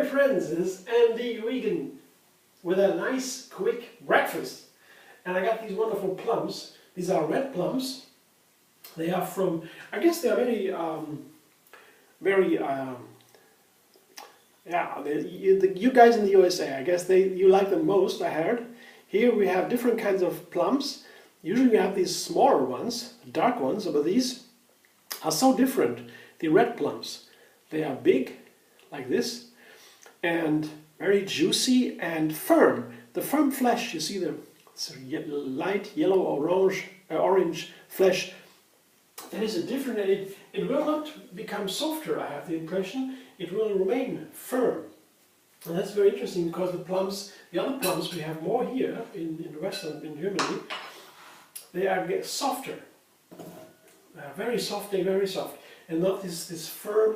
my friends, this is Andy Vegan with a nice quick breakfast. And I got these wonderful plums. These are red plums. They are from, I guess they are you guys in the USA, I guess you like them most, I heard. Here we have different kinds of plums. Usually we have these smaller ones, dark ones, but these are so different. The red plums, they are big, like this, and very juicy and firm. The firm flesh, you see the light yellow orange flesh, that is a different, and it will not become softer, I have the impression. It will remain firm. And that's very interesting because the other plums we have more here in in Germany, they are softer. They are very soft, and not this firm,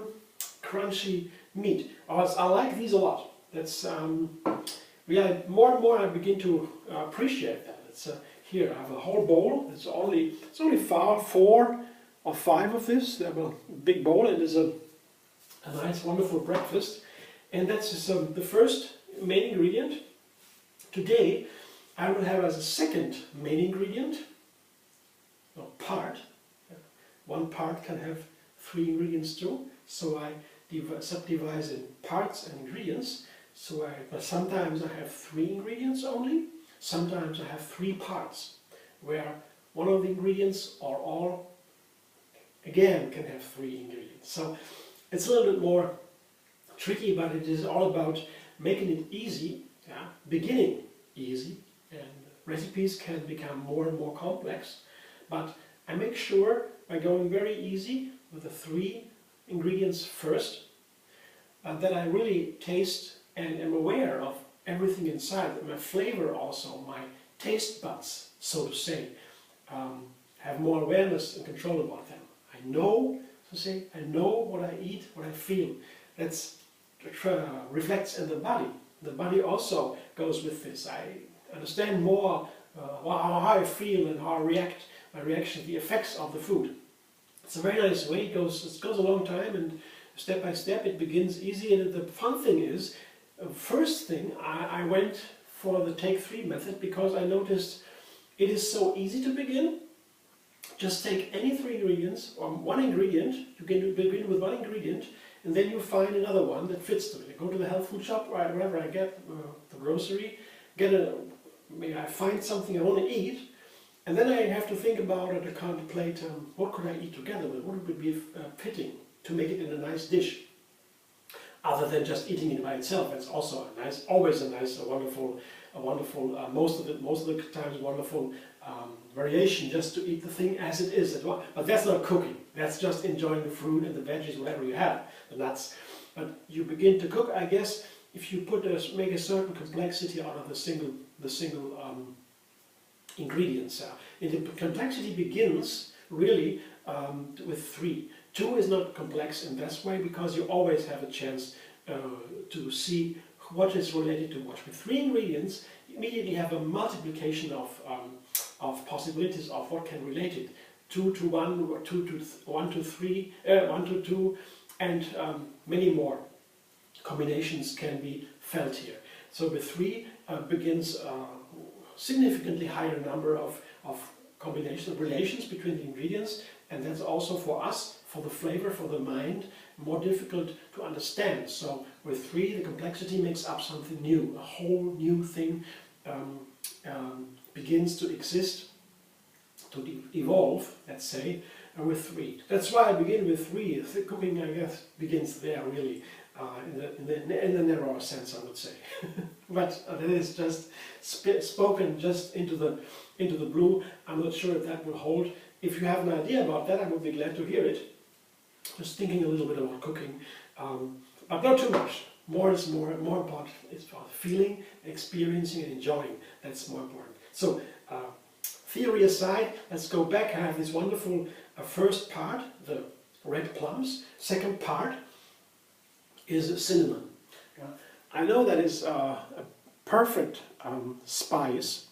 crunchy meat. I like these a lot. That's more and more I begin to appreciate that. It's here I have a whole bowl. It's only 4 or 5 of this. They have a big bowl, and it's a nice, wonderful breakfast. And that's just, the first main ingredient. Today I will have as a second main ingredient, or part. One part can have 3 ingredients too. So I subdivide in parts and ingredients. But sometimes I have 3 ingredients only. Sometimes I have 3 parts, where one of the ingredients or all again can have 3 ingredients. So it's a little bit more tricky, but it is all about making it easy, beginning easy, and recipes can become more and more complex. But I make sure by going very easy with the 3 ingredients first, that I really taste and am aware of everything inside, my flavor also, my taste buds, so to say, have more awareness and control about them. I know what I eat, what I feel. That reflects in the body. The body also goes with this. I understand more how I feel and how I react, my reaction, the effects of the food. It's a very nice way. It goes a long time, and step by step it begins easy. And the fun thing is, first thing I went for the take 3 method because I noticed it is so easy to begin. Just take any 3 ingredients or 1 ingredient. You can begin with 1 ingredient, and then you find another one that fits to it. I go to the health food shop or wherever I get the grocery, maybe I find something I want to eat, and then I have to think about it, to contemplate what could I eat together with, what would be fitting to make it in a nice dish. Other than just eating it by itself, it's also always a nice, wonderful, most of the times wonderful variation, just to eat the thing as it is. But that's not cooking. That's just enjoying the fruit and the veggies, whatever you have, the nuts. But you begin to cook, I guess, if you make a certain complexity out of the single ingredients. And the complexity begins really with 3. 2 is not complex in this way because you always have a chance to see what is related to what. With 3 ingredients, you immediately have a multiplication of possibilities of what can relate it. 2 to 1, or 1 to 3, 1 to 2, and many more combinations can be felt here. So with 3 begins a significantly higher number of relations between the ingredients, and that's also for us, for the flavor, for the mind, more difficult to understand. So with 3, the complexity makes up something new, a whole new thing begins to exist, to evolve, let's say, with 3. That's why I begin with 3. The cooking, I guess, begins there really, in the narrower sense, I would say. But that is just spoken just into the blue. I'm not sure if that will hold. If you have an idea about that, I would be glad to hear it. Just thinking a little bit about cooking, but not too much. More is more important. It's about feeling, experiencing, and enjoying. That's more important. So, theory aside, let's go back. I have this wonderful first part, the red plums. Second part is cinnamon. I know that is a perfect spice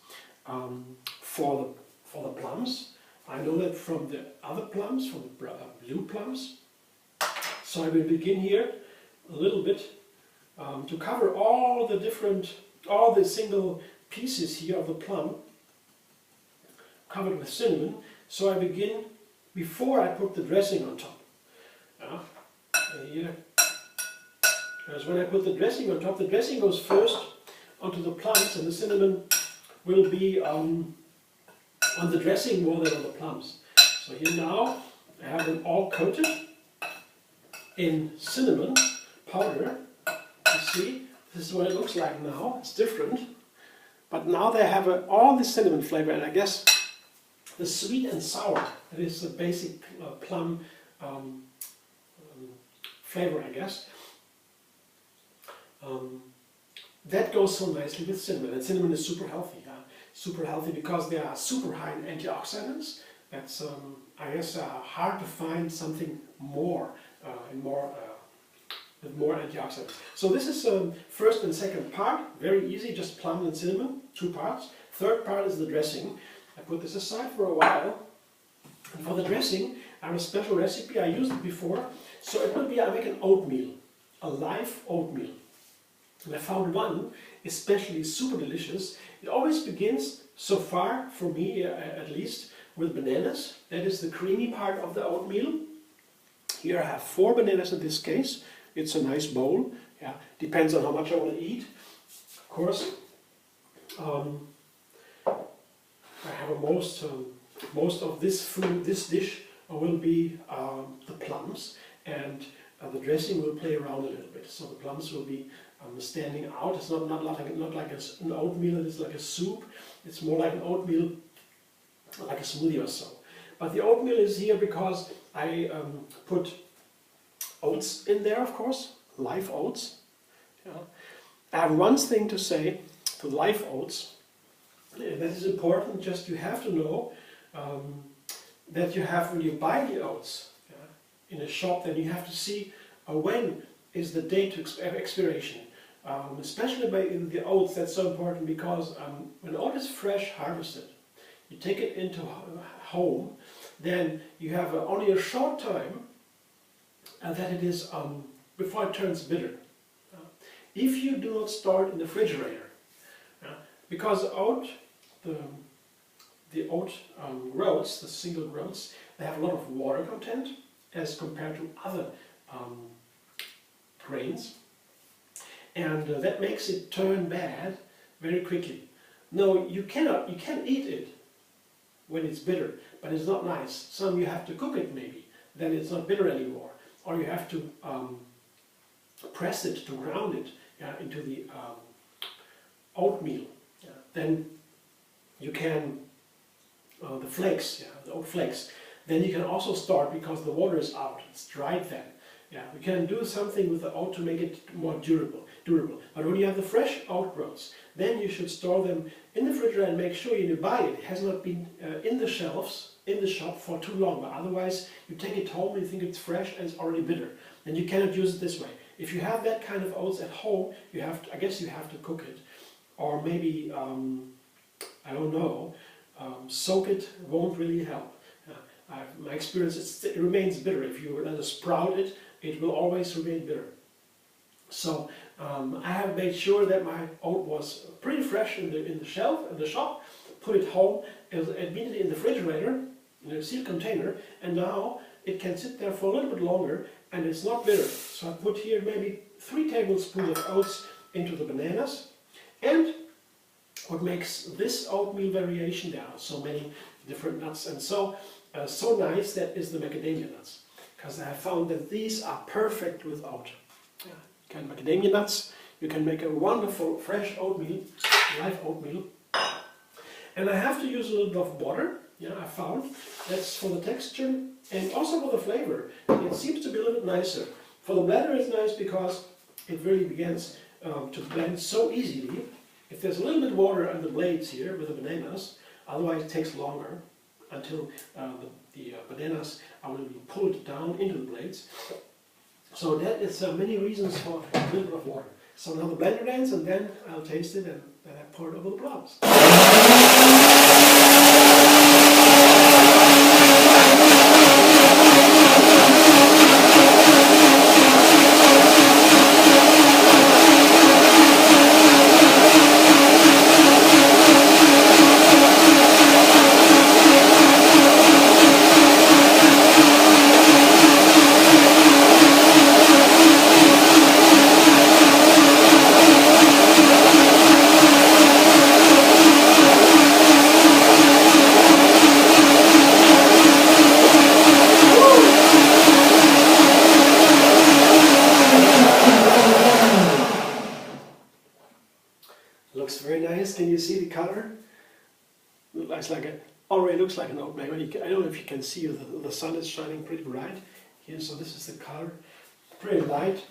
for the plums. I know that from the other plums, from the blue plums. So I will begin here a little bit to cover all the single pieces here of the plum, covered with cinnamon. So I begin before I put the dressing on top. And here, because when I put the dressing on top, the dressing goes first onto the plums, and the cinnamon will be on the dressing more than on the plums. So here now I have them all coated in cinnamon powder. You see, this is what it looks like now. It's different, but now they have all the cinnamon flavor, and I guess the sweet and sour, that is the basic plum flavor, I guess. That goes so nicely with cinnamon, and cinnamon is super healthy. Super healthy because they are super high in antioxidants. That's I guess hard to find something more with more antioxidants. So this is first and second part, very easy, just plum and cinnamon, 2 parts. Third part is the dressing. I put this aside for a while. And for the dressing, I have a special recipe. I used it before. So it will be, I make an oatmeal, a live oatmeal. And I found one especially super delicious. It always begins, so far for me at least, with bananas. That is the creamy part of the oatmeal. Here I have 4 bananas in this case. It's a nice bowl. Yeah, depends on how much I want to eat. Of course, I have most of this food, this dish will be the plums, and the dressing will play around a little bit. So the plums will be standing out. It's not like an oatmeal. It's like a soup. It's more like an oatmeal, like a smoothie or so. But the oatmeal is here because I put oats in there, of course, live oats. Yeah. I have one thing to say to live oats. That is important. Just you have to know that you have, when you buy the oats in a shop, then you have to see when is the date to expiration. Especially by the oats, that's so important because when oat is fresh harvested, you take it into home, then you have only a short time that it is before it turns bitter. If you do not store it in the refrigerator, because the oat groats, the single groats, they have a lot of water content as compared to other grains, and that makes it turn bad very quickly. No, you can eat it when it's bitter, but it's not nice. Some you have to cook it maybe, then it's not bitter anymore, or you have to press it, to ground it into the oatmeal. Then you can, the flakes, the oat flakes, then you can also store it because the water is out, it's dried then. We can do something with the oat to make it more durable. But when you have the fresh oat groats, then you should store them in the refrigerator and make sure when you buy it, it has not been in the shelves, in the shop for too long. But otherwise, you take it home and you think it's fresh and it's already bitter. And you cannot use it this way. If you have that kind of oats at home, you have to, I guess you have to cook it. Or maybe, I don't know, soak it won't really help. My experience, it remains bitter. If you let it sprout it, it will always remain bitter. So I have made sure that my oat was pretty fresh in the shop, put it home, immediately in the refrigerator, in a sealed container, and now it can sit there for a little bit longer and it's not bitter. So I put here maybe 3 tablespoons of oats into the bananas, and what makes this oatmeal variation, there are so many different nuts, and so nice, that is the macadamia nuts, because I have found that these are perfect with oat. Macadamia nuts, you can make a wonderful fresh oatmeal, live oatmeal. And I have to use a little bit of water, I found. That's for the texture and also for the flavor. It seems to be a little bit nicer. For the blender it's nice because it really begins to blend so easily. If there's a little bit of water on the blades here with the bananas, otherwise it takes longer until the bananas are going to be pulled down into the blades. So that is many reasons for a little bit of water. So now the blender ends, and then I'll taste it, and then I pour it over the plums. Looks very nice. Can you see the color? Looks like already looks like an oatmeal. I don't know if you can see, the sun is shining pretty bright here, so this is the color. Pretty light.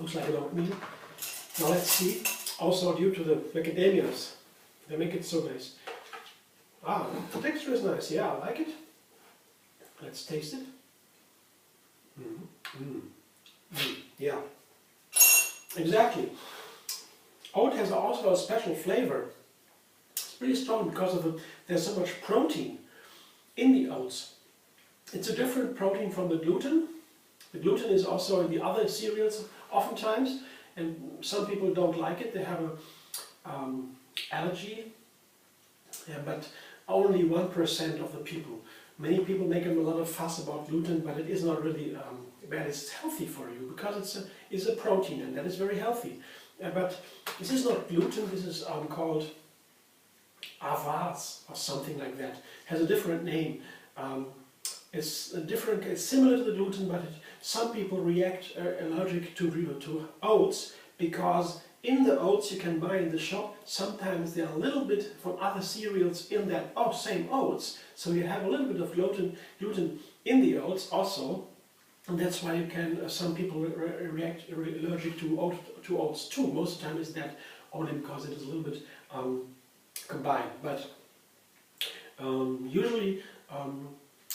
Looks like an oatmeal. Now let's see. Also due to the macadamias, they make it so nice. Ah, the texture is nice. Yeah, I like it. Let's taste it. Yeah, exactly. Oat has also a special flavor. It's pretty strong because of there's so much protein in the oats. It's a different protein from the gluten. The gluten is also in the other cereals oftentimes, and some people don't like it. They have a allergy, but only 1% of the people. Many people make a lot of fuss about gluten, but it is not really bad. It's healthy for you because it's a protein, and that is very healthy. But this is not gluten. This is called avars or something like that. It has a different name. It's similar to the gluten, but some people react allergic to oats because in the oats you can buy in the shop, sometimes there are a little bit from other cereals in that same oats, so you have a little bit of gluten in the oats also, and that's why you can. Some people react allergic to oats too. Most of the time is that only because it is a little bit combined, but usually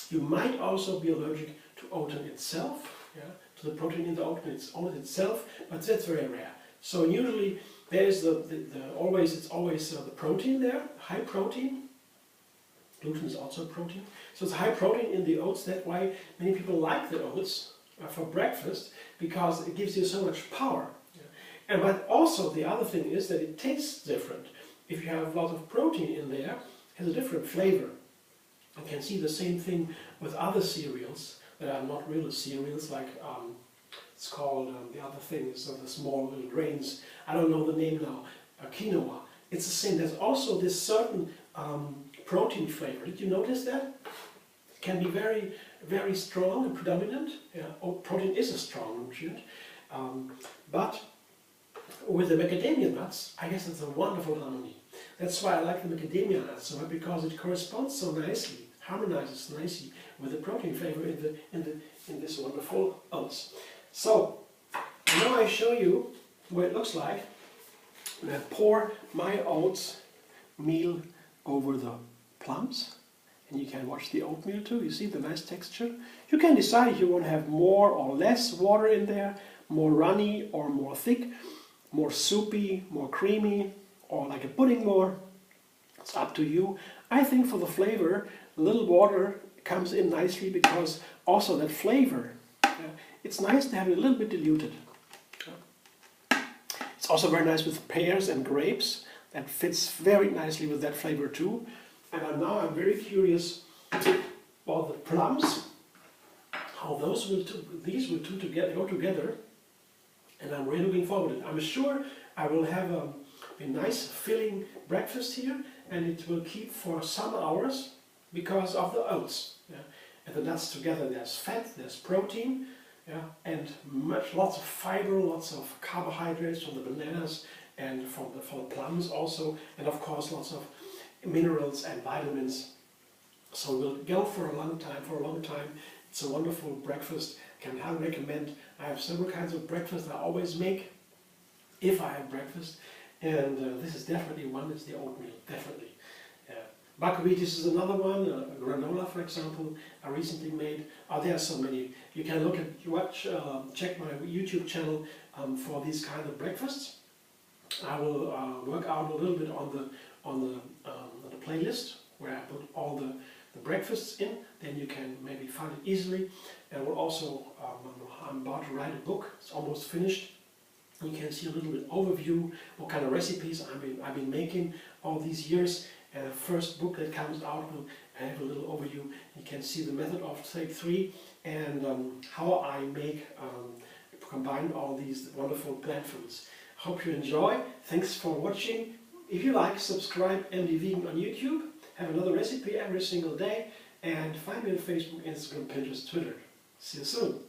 you might also be allergic to oatmeal itself, to the protein in the oatmeal itself, but that's very rare. So usually there is it's always the protein there, high protein. Gluten is also protein, so it's high protein in the oats. That's why many people like the oats for breakfast, because it gives you so much power. And but also the other thing is that it tastes different. If you have a lot of protein in there, it has a different flavor. You can see the same thing with other cereals that are not real cereals, like it's called, the other thing is the small little grains. I don't know the name now, quinoa. It's the same. There's also this certain protein flavor. Did you notice that? It can be very, very strong and predominant. Protein is a strong nutrient. But with the macadamia nuts, I guess it's a wonderful harmony. That's why I like the macadamia nuts so much, because it corresponds so nicely, harmonizes nicely with the protein flavor in this wonderful oats. So now I show you what it looks like when I pour my oats meal over the plums, and you can watch the oatmeal too. You see the nice texture. You can decide if you want to have more or less water in there, more runny or more thick, more soupy, more creamy, or like a pudding more. It's up to you. I think for the flavor, a little water comes in nicely, because also that flavor, it's nice to have it a little bit diluted. It's also very nice with pears and grapes. That fits very nicely with that flavor too. And now I'm very curious about the plums, how these will go together. And I'm really looking forward to it. I'm sure I will have a nice filling breakfast here, and it will keep for some hours because of the oats. And the nuts together, there's fat, there's protein, and lots of fiber, lots of carbohydrates from the bananas and from the plums also, and of course lots of minerals and vitamins. So we'll go for a long time. It's a wonderful breakfast. Can highly recommend. I have several kinds of breakfast I always make if I have breakfast, and this is definitely one. It's the oatmeal, definitely. Buckwheat is another one. Granola, for example, I recently made. There are so many. You can check my YouTube channel for these kind of breakfasts. I will work out a little bit on the playlist where I put all the breakfasts in. Then you can maybe find it easily. And we'll also, I'm about to write a book. It's almost finished. You can see a little bit overview, what kind of recipes I've been making all these years. And the first book that comes out will have a little overview. You can see the method of take 3 and how I combine all these wonderful plant foods. Hope you enjoy. Thanks for watching. If you like, subscribe MD Vegan on YouTube. Have another recipe every single day. And find me on Facebook, Instagram, Pinterest, Twitter. See you soon.